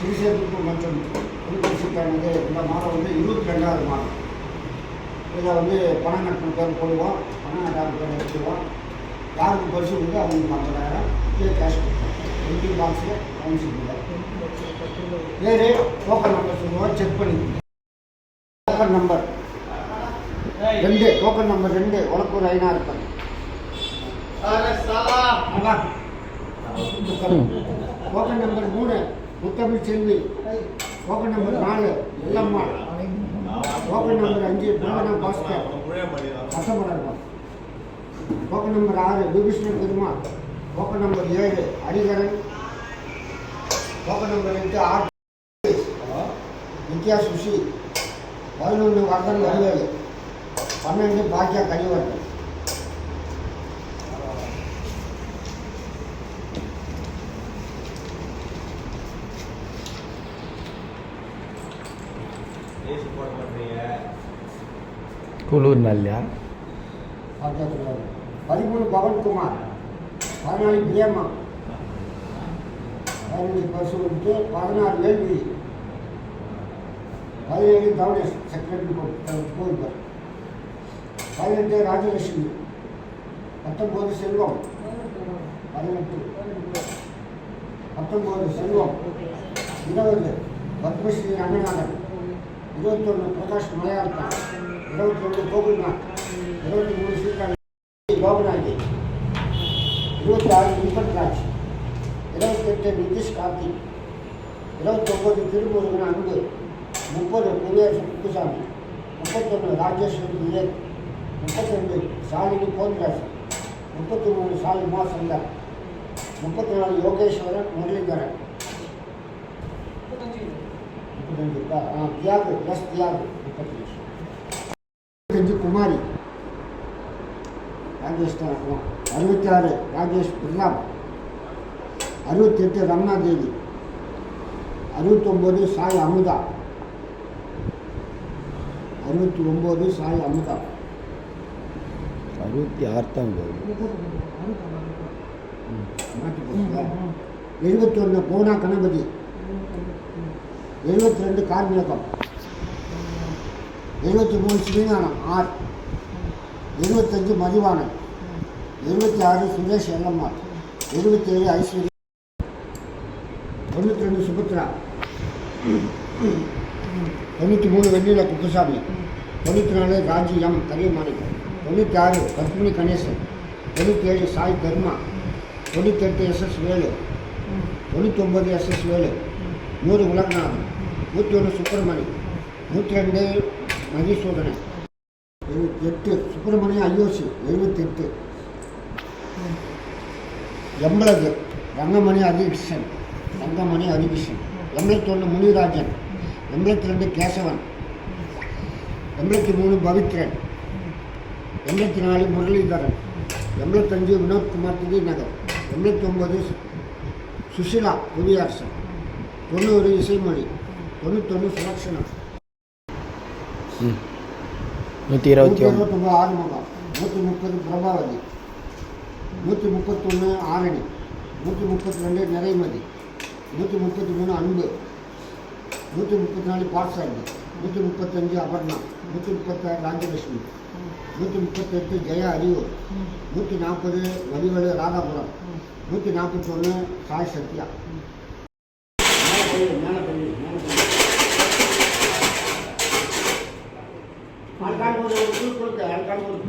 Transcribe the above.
சிறுசேமிப்பு மற்றும் உற்பத்திக்கானது இந்த மாதம் வந்து 22வது மாதம். இதில் வந்து பணம் கட்டணம் பேர் போடுவோம், பணம் கட்டாத பேர் எடுத்துருவோம். யாருக்கு பரிசு வந்து அவங்களுக்கு 50,000 கேஷ் கொடுப்போம். எம்டி பாக்ஸில் கவுன்சில் வேறு டோக்கன் நம்பர் சொல்லுவோம், செக் பண்ணிக்கணும். டோக்கன் நம்பர் 2, டோக்கன் நம்பர் 2 உனக்கு ஒரு 5,000 இருப்பாங்க. Token number 3 Muthamizh Selvi. Token number 4 Yellamma. Token number 5 பிரகனா பாஸ்கர் கஷ்டப்படாருப்பா. Token number 6 Vibheeshanan Perumal. Token number 7 Hariharan. Token number 8 R Nithya சுஷி. 11 வர்தன் வடிவேலு. 12 பாக்கியா கனிவர்தன். குளூர் நல்லியா 13 பவன்குமார். 14 பிரியம்மா. 15 பசு வந்துட்டு 16 வேல்வி. 17 தவணேஷ் செக்ரட்டரி போயிருப்பார். 18 ராஜலட்சுமி. 19 செல்வம். 19 செல்வம். 20 பத்மஸ்ரீ ரங்கநாதன். 21 பிரகாஷ் மலையாளத்தான். 22 கோகுல்நாத். 23 ஸ்ரீகாந்த் கோகுநாயகி. 26 விபத்ராஜ். 28 நிதிஷ் கார்த்திக். 29 திருமுருகன் அன்பு. 30 குடியரசு குப்புசாமி. 31 ராஜேஸ்வரி விவேக். 32 சாலினி போன்ராஜ். 33 சாலிமா சந்தர். 34 யோகேஸ்வரன் முரளிதரன். 35 தியாகு எஸ் தியாகு. 35 குமாரி ராஜேஷ் தான் இருக்கும். 66 ராஜேஷ் பிரதாப். 68 ரம்னா தேவி. 69 சாய் அமுதா. 69 சாய் அமுதா. 66 தான். 71 போனா கணபதி. 72 கார்மியகம். 73 ஸ்ரீஞானம் ஆர். 75 மதிவாணன். 76 சுரேஷ் எல்லம்மாள். 77 ஐஸ்வர்யா. 92 சுபத்ரா. 93 வெண்ணில குப்புசாமி. 94 ராஜி எம் கரியமாணிக்கம். 96 பத்மினி கணேசன். 97 சாய் தர்மா. 98 SS வேலு. 99 SS வேலு. 100 உலகநாதன். 101 சுப்பிரமணி. 102 மதிசூதனன். 78 சுப்பிரமணிய ஐயோசி. 78 எம்பளது ரங்கமணி ஹரிகிருஷ்ணன். ரங்கமணி ஹரிகிருஷ்ணன். 81 முனிராஜன். 82 கேசவன். 83 பவித்ரன். 84 முரளிதரன். 85 வினோத்குமார் திடீர்நகர். 89 சுஷிலா புவியரசன். 90 இசைமொழி. 91 சுலக்ஷனா. 129 ஆறுமுகம். 130 பிரபாவதி. 131 ஆரணி. 132 நிறைமதி. 133 அன்பு. 134 பாட்சாண்டி. 135 அபர்ணா. 136 ராஜலட்சுமி. 138 ஜெயா அரியூர். 140 வடிவலு ராதாபுரம். 141 சாய் சத்யா. ஆள்கால் ஒரு கொடுக்க ஆள்கால் ஒரு